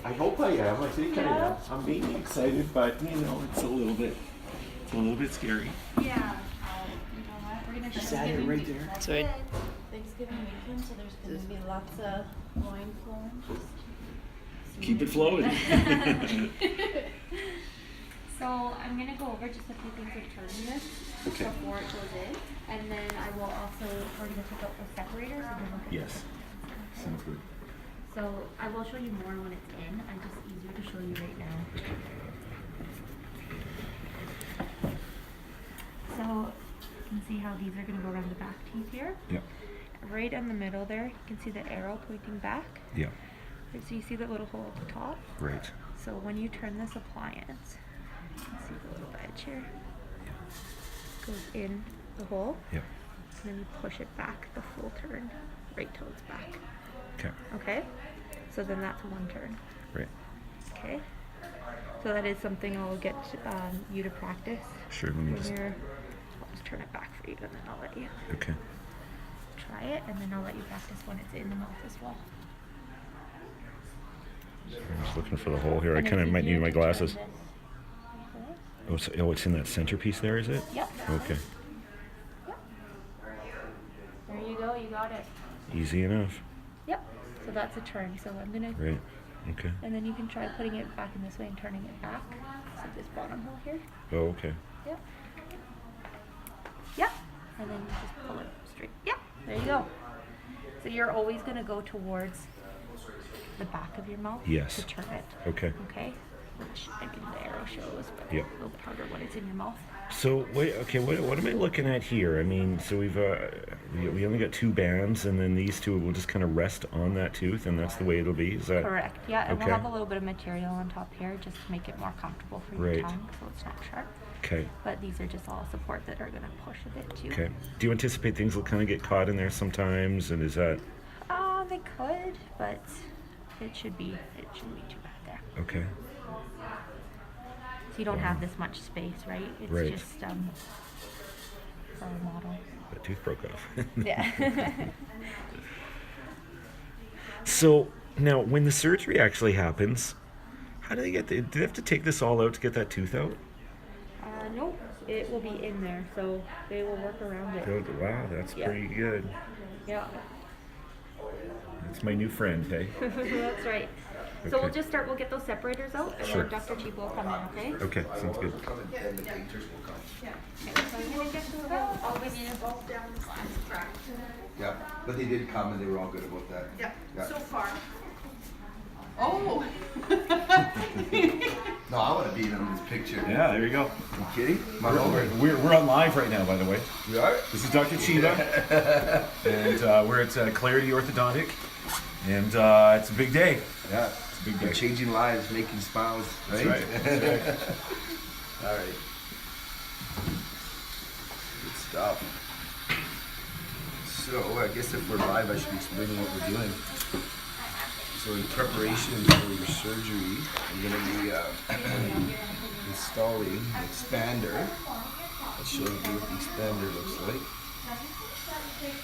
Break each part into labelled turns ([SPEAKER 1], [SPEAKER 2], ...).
[SPEAKER 1] I hope I am. I think I am. I'm being excited, but you know, it's a little bit scary.
[SPEAKER 2] Yeah. You know what? We're gonna
[SPEAKER 1] Is that it right there?
[SPEAKER 2] That's right. Thanksgiving weekend, so there's gonna be lots of wine flowing.
[SPEAKER 1] Keep it flowing.
[SPEAKER 2] So I'm gonna go over just a few things with turning this before it goes in, and then I will also we're gonna take out the separators and then look at
[SPEAKER 1] Yes. Sounds good.
[SPEAKER 2] So I will show you more when it's in. I'm just easier to show you right now. So you can see how these are gonna go around the back teeth here.
[SPEAKER 1] Yep.
[SPEAKER 2] Right in the middle there, you can see the arrow pointing back.
[SPEAKER 1] Yeah.
[SPEAKER 2] So you see the little hole at the top?
[SPEAKER 1] Right.
[SPEAKER 2] So when you turn this appliance, you can see the little edge here. Goes in the hole.
[SPEAKER 1] Yep.
[SPEAKER 2] And then you push it back the full turn, right till it's back.
[SPEAKER 1] Okay.
[SPEAKER 2] Okay? So then that's one turn.
[SPEAKER 1] Right.
[SPEAKER 2] Okay? So that is something I'll get you to practice.
[SPEAKER 1] Sure. Let me
[SPEAKER 2] When
[SPEAKER 1] just.
[SPEAKER 2] I'll just turn it back for you and then I'll let you
[SPEAKER 1] Okay.
[SPEAKER 2] try it and then I'll let you practice when it's in the mouth as well.
[SPEAKER 1] I'm just looking for the hole here. I
[SPEAKER 2] And
[SPEAKER 1] kind of
[SPEAKER 2] it's
[SPEAKER 1] might need
[SPEAKER 2] easier
[SPEAKER 1] my
[SPEAKER 2] to turn
[SPEAKER 1] glasses.
[SPEAKER 2] this. Okay.
[SPEAKER 1] Oh, it's in that centerpiece there, is it?
[SPEAKER 2] Yep.
[SPEAKER 1] Okay.
[SPEAKER 2] Yep. There you go, you got it.
[SPEAKER 1] Easy enough.
[SPEAKER 2] Yep. So that's a turn. So I'm gonna
[SPEAKER 1] Right. Okay.
[SPEAKER 2] and then you can try putting it back in this way and turning it back. So this bottom hole here.
[SPEAKER 1] Oh, okay.
[SPEAKER 2] Yep. Yep. And then you just pull it straight. Yep. There you go. So you're always gonna go towards the back of your mouth
[SPEAKER 1] Yes.
[SPEAKER 2] to turn it.
[SPEAKER 1] Okay.
[SPEAKER 2] Okay? Which I mean the arrow shows, but
[SPEAKER 1] Yep.
[SPEAKER 2] a little bit harder when it's in your mouth.
[SPEAKER 1] So wait, okay, what am I looking at here? I mean, so we only got two bands, and then these two will just kind of rest on that tooth, and that's the way it'll be. Is that
[SPEAKER 2] Correct. Yeah, and
[SPEAKER 1] okay?
[SPEAKER 2] we'll have a little bit of material on top here just to make it more comfortable for your
[SPEAKER 1] Right.
[SPEAKER 2] tongue, so it's not sharp.
[SPEAKER 1] Okay.
[SPEAKER 2] But these are just all support that are gonna push a bit too.
[SPEAKER 1] Okay. Do you anticipate things will kind of get caught in there sometimes, and is that
[SPEAKER 2] They could, but it shouldn't be too bad there.
[SPEAKER 1] okay?
[SPEAKER 2] So you don't have this much space, right? It's
[SPEAKER 1] Right.
[SPEAKER 2] just for a model.
[SPEAKER 1] That tooth broke off.
[SPEAKER 2] Yeah.
[SPEAKER 1] So now, when the surgery actually happens, how do they get? Do they have to take this all out to get that tooth out?
[SPEAKER 2] Nope, it will be in there, so they will work around it.
[SPEAKER 1] Wow, that's
[SPEAKER 2] Yeah.
[SPEAKER 1] pretty good.
[SPEAKER 2] Yeah,
[SPEAKER 1] That's my new friend, hey?
[SPEAKER 2] that's right. So
[SPEAKER 1] Okay.
[SPEAKER 2] we'll just start, we'll get those separators out, and
[SPEAKER 1] Sure.
[SPEAKER 2] then Dr. Cheap will come in, okay?
[SPEAKER 1] Okay, sounds good.
[SPEAKER 2] Okay, so I'm gonna get those out. I'll give you both down the last track.
[SPEAKER 3] Yeah, but they did come and they were all good about that.
[SPEAKER 4] Yeah,
[SPEAKER 3] Yeah.
[SPEAKER 4] so far. Oh!
[SPEAKER 3] No, I want to be in on this picture.
[SPEAKER 1] Yeah, there you go.
[SPEAKER 3] You kidding? My over.
[SPEAKER 1] We're on live right now, by the way.
[SPEAKER 3] We are?
[SPEAKER 1] This is Dr. Chiba, and we're at Clarity Orthodontic, and it's a big day.
[SPEAKER 3] Yeah.
[SPEAKER 1] It's a big
[SPEAKER 3] We're
[SPEAKER 1] day.
[SPEAKER 3] changing lives, making smiles, right?
[SPEAKER 1] That's right. That's right.
[SPEAKER 3] All right. Good stuff. So I guess if we're live, I should be explaining what we're doing. So in preparation for your surgery, I'm going to be installing an expander. I'll show you what the expander looks like.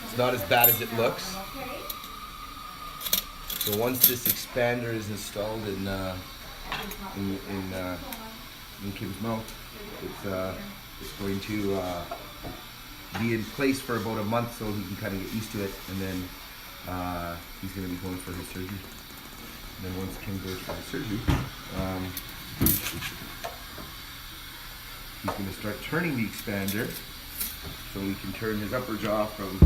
[SPEAKER 3] It's not as bad as it looks. So once this expander is installed in Kim's mouth, it's going to be in place for about a month, so he can kind of get used to it, and then he's going to be going for his surgery. And then once Kim goes for his surgery, he's going to start turning the expander, so he can turn his upper jaw from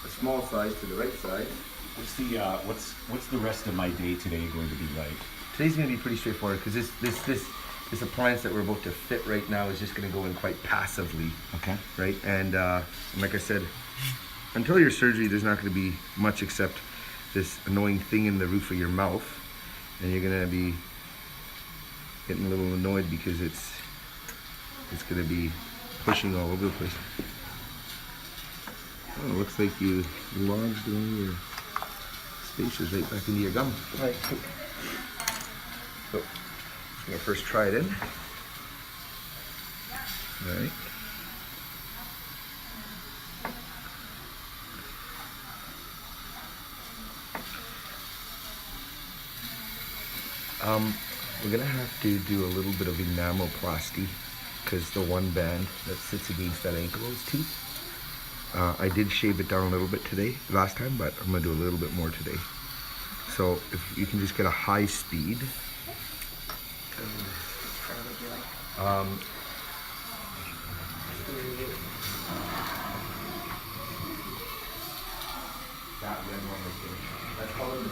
[SPEAKER 3] a small size to the right side.
[SPEAKER 1] What's the rest of my day today going to be like?
[SPEAKER 3] Today's going to be pretty straightforward because this appliance that we're about to fit right now is just going to go in quite passively.
[SPEAKER 1] Okay.
[SPEAKER 3] Right? And like I said, until your surgery, there's not going to be much except this annoying thing in the roof of your mouth, and you're going to be getting a little annoyed because it's going to be pushing all over the place. Oh, it looks like you lodged one of your spaces right back into your gum. All right, cool. So, I'm going to first try it in. All right. We're gonna have to do a little bit of enamelplasty because the one band that sits against that ankle-nose tooth. I did shave it down a little bit last time, but I'm gonna do a little bit more today. So if you can just get a high speed.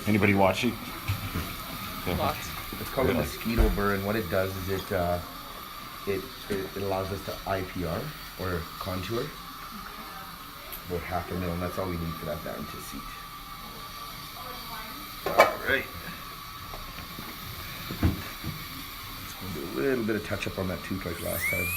[SPEAKER 1] Anybody watching?
[SPEAKER 4] Lots.
[SPEAKER 3] It's called a mosquito burr, and what it does is it allows us to IPR or contour about 1/2 mil, and that's all we need for that band to seat. All right. Just gonna do a little bit of touch up on that tooth like last time.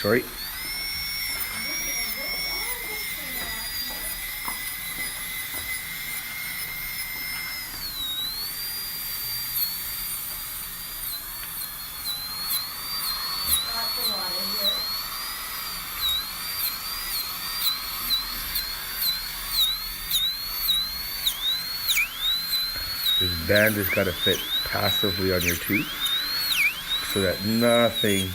[SPEAKER 3] Sorry. This band has got to fit passively on your tooth so that nothing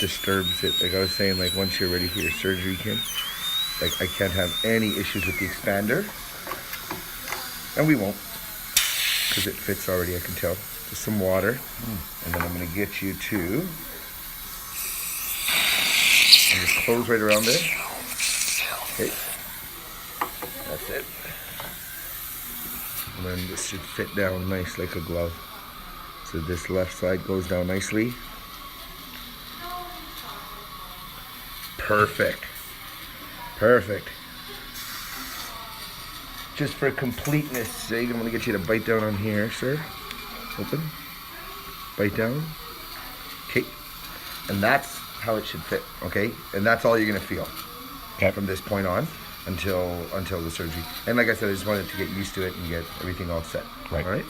[SPEAKER 3] disturbs it. Like I was saying, like once you're ready for your surgery, Kim, like I can't have any issues with the expander, and we won't, because it fits already. I can tell. Just some water, and then I'm going to get you to, and just close right around there. Okay, that's it. And then this should fit down nice like a glove. So this left side goes down nicely. Perfect. Perfect. Just for completeness sake, I'm gonna get you to bite down on here, sir. Open. Bite down. Okay. And that's how it should fit, okay? And that's all you're gonna feel. Okay. From this point on until the surgery. And like I said, I just wanted to get used to it and get everything all set.
[SPEAKER 1] Right.
[SPEAKER 3] All right?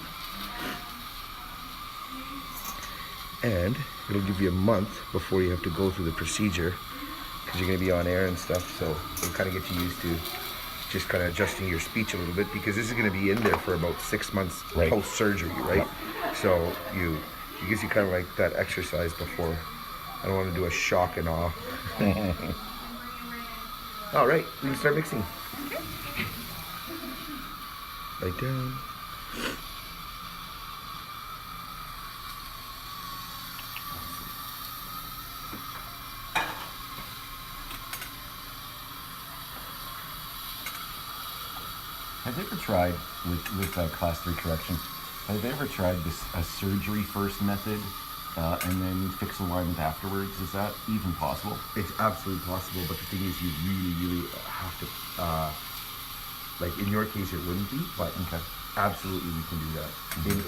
[SPEAKER 3] And it'll give you a month before you have to go through the procedure, because you're going to be on air and stuff, so it'll kind of get you used to just kind of adjusting your speech a little bit, because this is going to be in there for about 6 months post-surgery, right? Yep. So it gives you kind of like that exercise before. I don't want to do a shock and awe. All right, we can start mixing. Right down.
[SPEAKER 1] Have they ever tried with class 3 correction? Have they ever tried a surgery first method and then fix alignment afterwards? Is that even possible?
[SPEAKER 3] It's absolutely possible, but the thing is, you really have to. Like in your case, it wouldn't be, but absolutely we can do that.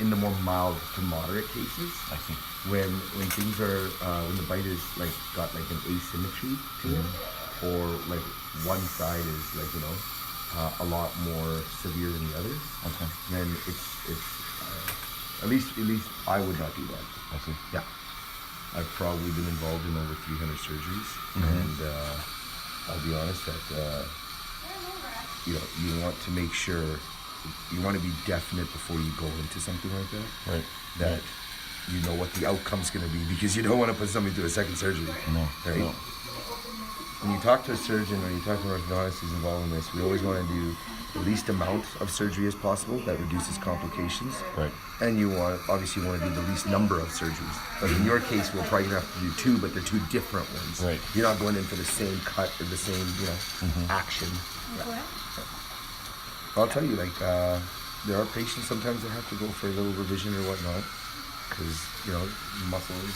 [SPEAKER 3] In the more mild to moderate cases,
[SPEAKER 1] I see.
[SPEAKER 3] When things are when the bite is like got like an asymmetry to it, or like one side is like a lot more severe than the others. Okay. Then it's at least I would not do that.
[SPEAKER 1] I see.
[SPEAKER 3] Yeah. I've probably been involved in over 300 surgeries, and I'll be honest that you want to make sure, you want to be definite before you go into something like that.
[SPEAKER 1] Right.
[SPEAKER 3] That you know what the outcome's going to be, because you don't want to put somebody through a second surgery.
[SPEAKER 1] No.
[SPEAKER 3] Right? No. When you talk to a surgeon or you talk to an orthodontist who's involved in this, we always want to do the least amount of surgery as possible that reduces complications.
[SPEAKER 1] Right.
[SPEAKER 3] And you obviously want to do the least number of surgeries. But in your case, we'll probably have to do 2, but they're 2 different ones.
[SPEAKER 1] Right.
[SPEAKER 3] You're not going in for the same cut or the same, action. Yeah. I'll tell you, like, there are patients sometimes that have to go for a little revision or whatnot, because muscles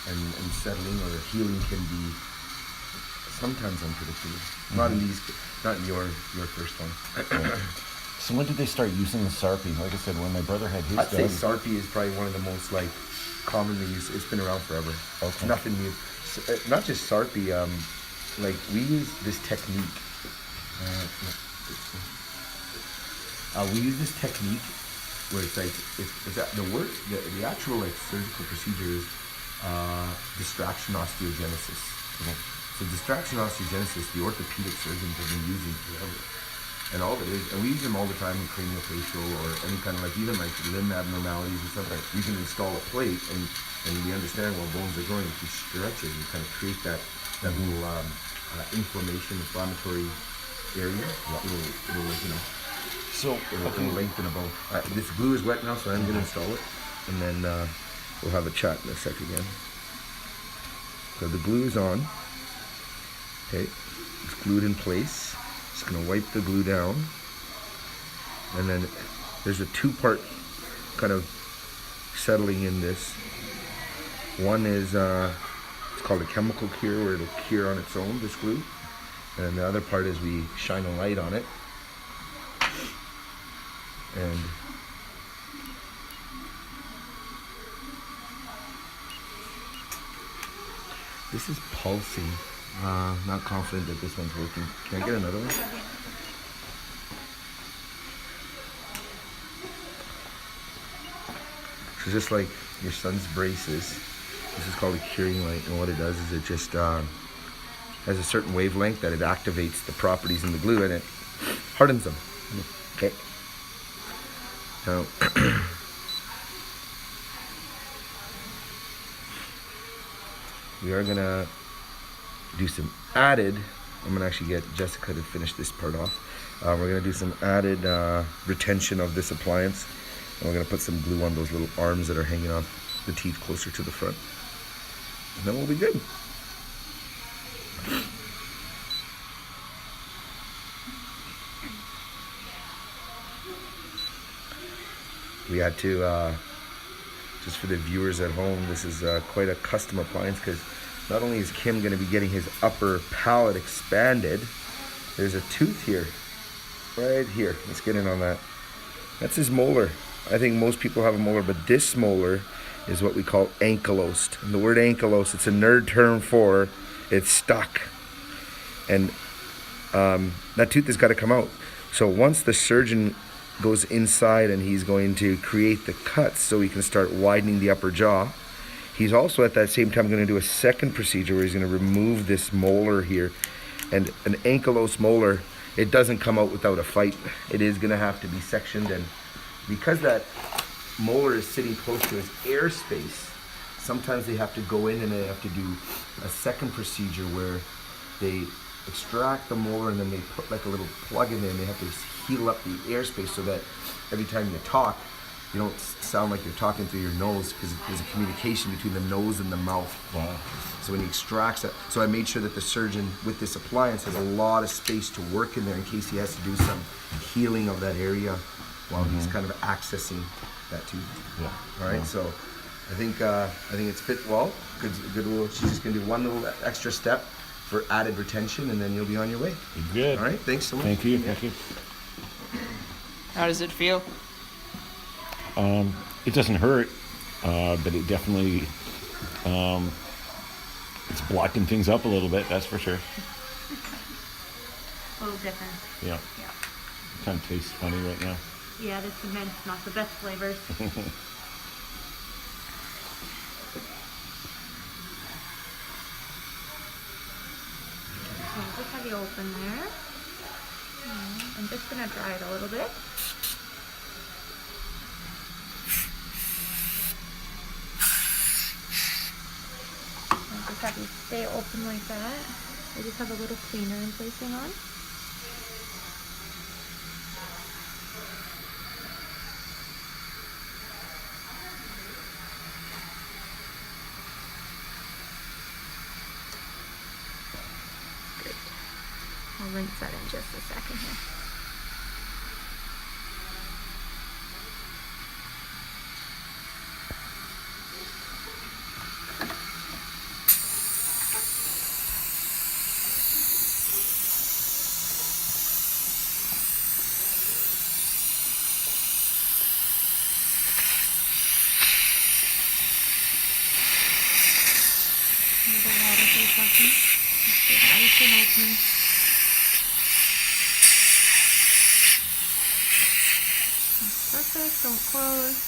[SPEAKER 3] and settling or healing can be sometimes unpredictable. Not in your first one.
[SPEAKER 1] So when did they start using the SARPE? Like I said, when my brother had his
[SPEAKER 3] I'd say
[SPEAKER 1] done.
[SPEAKER 3] SARPE is probably one of the most like commonly used. It's been around forever.
[SPEAKER 1] Okay.
[SPEAKER 3] It's nothing new. So, not just SARPE. Like we use this technique. We use this technique where it's like the actual like surgical procedure is distraction osteogenesis. So distraction osteogenesis, the orthopedic surgeons have been using forever. And all it is, and we use them all the time in craniofacial or any kind of like, even like limb abnormalities and stuff like that. You can install a plate and we understand while bones are growing, if you stretch it, you kind of create that little inflammatory area. It'll like, you know,
[SPEAKER 1] So,
[SPEAKER 3] it'll lengthen a bone. This glue is wet now, so I'm going to install it. And then we'll have a chat in a sec again. So the glue is on. Okay, it's glued in place. Just going to wipe the glue down. And then there's a two-part kind of settling in this. One is, it's called a chemical cure, where it'll cure on its own, this glue. And the other part is we shine a light on it. And this is pulsing. Not confident that this one's working. Can I get another one? So just like your son's braces, this is called a curing light, and what it does is it just has a certain wavelength that it activates the properties in the glue and it hardens them. Okay. Now, we are gonna do some added, I'm gonna actually get Jessica to finish this part off. We're gonna do some added retention of this appliance, and we're gonna put some glue on those little arms that are hanging off the teeth closer to the front. And then we'll be good. We had to, just for the viewers at home, this is quite a custom appliance, because not only is Kim going to be getting his upper palate expanded, there's a tooth here, right here. Let's get in on that. That's his molar. I think most people have a molar, but this molar is what we call ankylosed. And the word ankylosed, it's a nerd term for it's stuck. And that tooth has got to come out. So once the surgeon goes inside and he's going to create the cuts so he can start widening the upper jaw, he's also at that same time going to do a second procedure where he's going to remove this molar here. And an ankylosed molar, it doesn't come out without a fight. It is going to have to be sectioned, and because that molar is sitting close to his airspace, sometimes they have to go in and they have to do a second procedure where they extract the molar and then they put like a little plug in there, and they have to heal up the airspace so that every time you talk, you don't sound like you're talking through your nose, because there's a communication between the nose and the mouth.
[SPEAKER 1] Wow.
[SPEAKER 3] So when he extracts it, so I made sure that the surgeon with this appliance has a lot of space to work in there in case he has to do some healing of that area while he's kind of accessing that tooth.
[SPEAKER 1] Yeah.
[SPEAKER 3] All right. So I think it's fit well. Good little. She's just gonna do one little extra step for added retention, and then you'll be on your way.
[SPEAKER 1] Good.
[SPEAKER 3] All right. Thanks so much.
[SPEAKER 1] Thank you. Thank you.
[SPEAKER 4] How does it feel?
[SPEAKER 1] It doesn't hurt, but it definitely, it's blocking things up a little bit, that's for sure.
[SPEAKER 2] A little different.
[SPEAKER 1] Yeah.
[SPEAKER 2] Yeah.
[SPEAKER 1] It kind of tastes funny right now.
[SPEAKER 2] Yeah, the cement's not the best flavors. I'll just have you open there. I'm just gonna dry it a little bit. I'll just have you stay open like that. I just have a little cleaner I'm placing on. Good. I'll rinse that in just a second here. Little water for a second. Just get nice and open. plastic, don't close.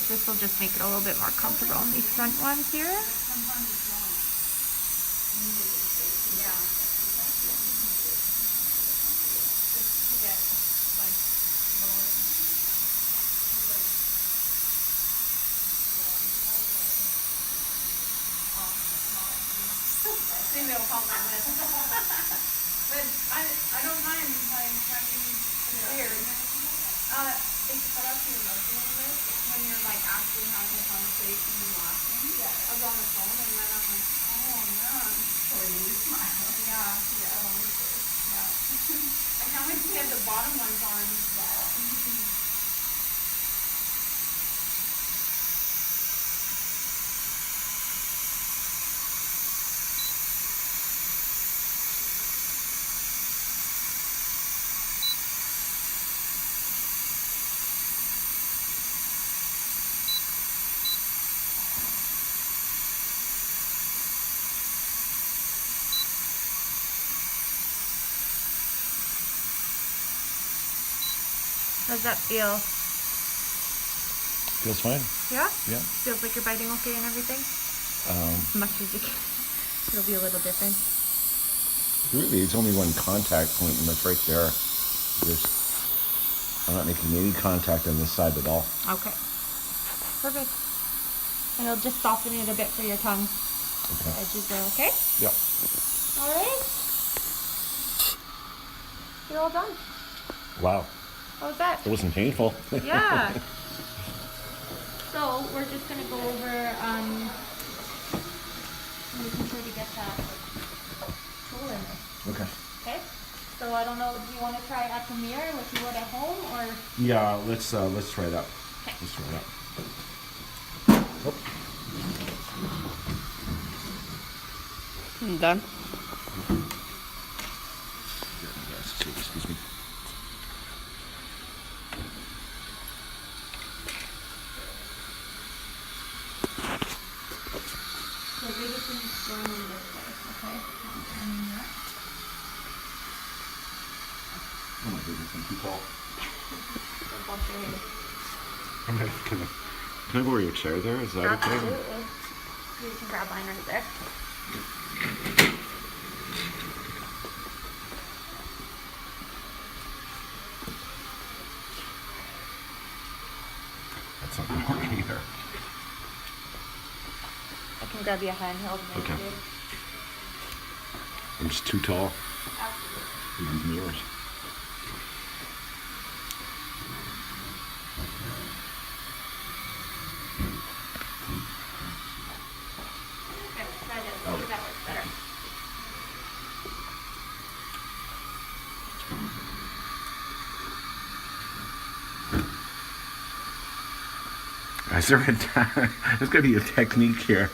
[SPEAKER 2] This will just make it a little bit more comfortable on these front ones here.
[SPEAKER 4] But I don't mind like having weird. They cut up your mouth a little bit when you're like actually having a conversation and laughing. Yeah. I was on the phone and then I'm like, oh man. Or you smile. Yeah. Yeah. I can't wait to get the bottom ones on. Yeah.
[SPEAKER 2] How does that feel?
[SPEAKER 1] Feels fine.
[SPEAKER 2] Yeah?
[SPEAKER 1] Yeah.
[SPEAKER 2] Feels like you're biting okay and everything? As much as you can. It'll be a little different.
[SPEAKER 1] Really, it's only one contact point, and that's right there. I'm not making any contact on this side at all.
[SPEAKER 2] Okay. Perfect. And it'll just soften it a bit for your tongue.
[SPEAKER 1] Okay.
[SPEAKER 2] The edges there, okay?
[SPEAKER 1] Yep.
[SPEAKER 2] Alright. You're all done.
[SPEAKER 1] Wow.
[SPEAKER 2] How was that?
[SPEAKER 1] It wasn't painful.
[SPEAKER 2] Yeah. So we're just gonna go over making sure to get that tool in there.
[SPEAKER 1] Okay.
[SPEAKER 2] Okay. So I don't know. Do you want to try at the mirror like you would at home, or?
[SPEAKER 1] Yeah, let's try that.
[SPEAKER 2] Okay.
[SPEAKER 1] Let's try that. Oh.
[SPEAKER 4] I'm done.
[SPEAKER 1] Excuse me.
[SPEAKER 2] The biggest thing is going in this way, okay?
[SPEAKER 1] Oh my goodness, I'm too tall.
[SPEAKER 2] Don't bump your head.
[SPEAKER 1] Can I borrow your chair there? Is that okay?
[SPEAKER 2] Absolutely. You can grab mine right there.
[SPEAKER 1] That's not gonna work either.
[SPEAKER 2] I can grab you a handheld. Maybe.
[SPEAKER 1] Okay. I'm just too tall
[SPEAKER 2] Absolutely.
[SPEAKER 1] for these mirrors.
[SPEAKER 2] Okay, try this. Maybe that works better.
[SPEAKER 1] Is there there's got to be a technique here.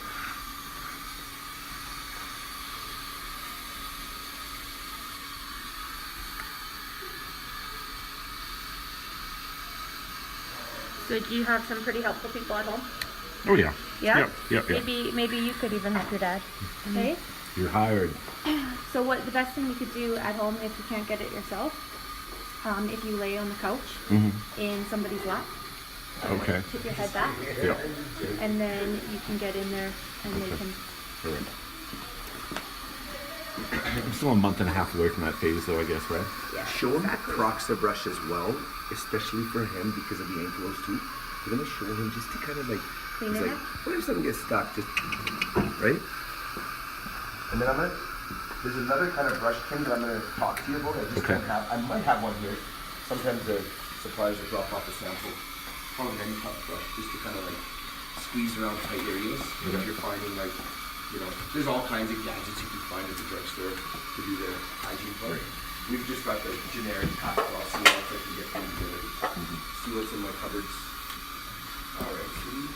[SPEAKER 2] So do you have some pretty helpful people at home?
[SPEAKER 1] Oh yeah.
[SPEAKER 2] Yeah?
[SPEAKER 1] Yep.
[SPEAKER 2] Maybe you could even help your dad. Okay?
[SPEAKER 1] You're hired.
[SPEAKER 2] So what the best thing you could do at home if you can't get it yourself, if you lay on the couch in somebody's lap.
[SPEAKER 1] Okay.
[SPEAKER 2] Tip your head back.
[SPEAKER 1] Yeah.
[SPEAKER 2] And then you can get in there and they can.
[SPEAKER 1] All right. I'm still a month and a half away from that phase, though, I guess, right?
[SPEAKER 2] Yeah.
[SPEAKER 3] Show him Crocs the brush as well, especially for him because of the ankles too. You're gonna show him just to kind of like,
[SPEAKER 2] Clean
[SPEAKER 3] it's
[SPEAKER 2] it
[SPEAKER 3] like,
[SPEAKER 2] up?
[SPEAKER 3] what if something gets stuck? Just right. And then there's another kind of brush trim that I'm gonna talk to you about. I just
[SPEAKER 1] Okay.
[SPEAKER 3] don't have. I might have one here. Sometimes the suppliers will drop off a sample. Probably any top brush, just to kind of like squeeze around tight areas. And if you're finding like, there's all kinds of gadgets you can find at the drugstore to do the hygiene part. We've just got the generic pack off, so I'll try to get them together. See what's in my cupboards. Alright, see?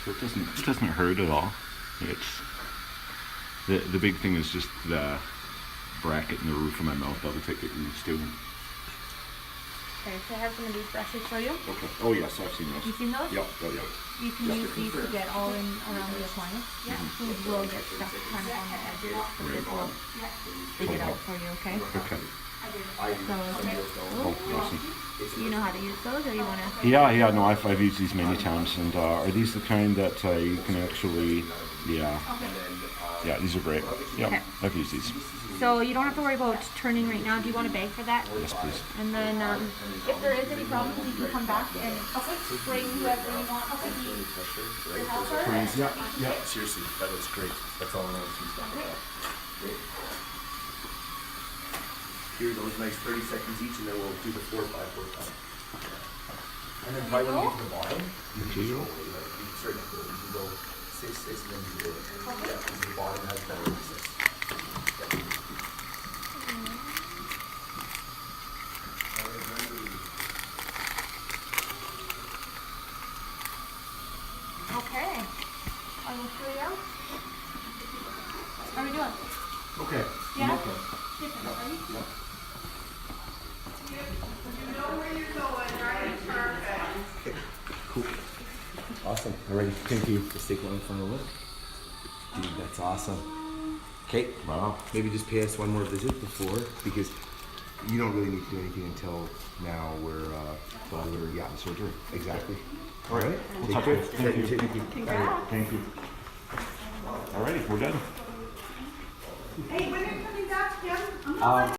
[SPEAKER 1] So it doesn't hurt at all. It's the big thing is just the bracket in the roof of my mouth that will take it used to.
[SPEAKER 2] Okay, so I have some of these brushes for you.
[SPEAKER 1] Okay. Oh yes, I've seen
[SPEAKER 2] Have
[SPEAKER 1] those.
[SPEAKER 2] you seen those?
[SPEAKER 1] Yep. Oh yeah.
[SPEAKER 2] You can use these to get all in around the appliance. Yeah. These will get stuck kind of on the edges, but this will dig it out for you, okay?
[SPEAKER 1] Okay.
[SPEAKER 2] So,
[SPEAKER 1] Oh, awesome.
[SPEAKER 2] you know how to use those, or you want to?
[SPEAKER 1] Yeah. No, I've used these many times, and are these the kind that you can actually? Yeah. Yeah, these are great. Yeah,
[SPEAKER 2] Okay.
[SPEAKER 1] I've used these.
[SPEAKER 2] So you don't have to worry about turning right now. Do you want a bag for that?
[SPEAKER 1] Yes, please.
[SPEAKER 2] And then if there is any problems, you can come back and bring whoever you want to be your helper.
[SPEAKER 1] Please. Yeah.
[SPEAKER 3] Seriously, that looks great. That's all I want to see. Here, those nice 30 seconds each, and then we'll do the 4 or 5 more times. And then right when you get to the bottom, you can just go, you can start to go, you can go 6, 6, and then you do it. Yeah, because the bottom has better than 6.
[SPEAKER 2] Okay. I will show you out. How are we doing?
[SPEAKER 1] Okay.
[SPEAKER 2] Yeah?
[SPEAKER 1] Okay.
[SPEAKER 2] Different, ready?
[SPEAKER 1] Yep.
[SPEAKER 4] You know where you're going, right? Perfect.
[SPEAKER 3] Cool. Awesome. All right, thank you. Let's take one final look. Dude, that's awesome. Okay.
[SPEAKER 1] Wow.
[SPEAKER 3] Maybe just pay us one more visit before, because you don't really need to do anything until now we're in surgery. Exactly. All right.
[SPEAKER 1] We'll talk later. Thank you.
[SPEAKER 3] Thank you.
[SPEAKER 2] Congrats.
[SPEAKER 1] Thank you. Alrighty, we're done.
[SPEAKER 4] Hey, when are you coming back, Kim?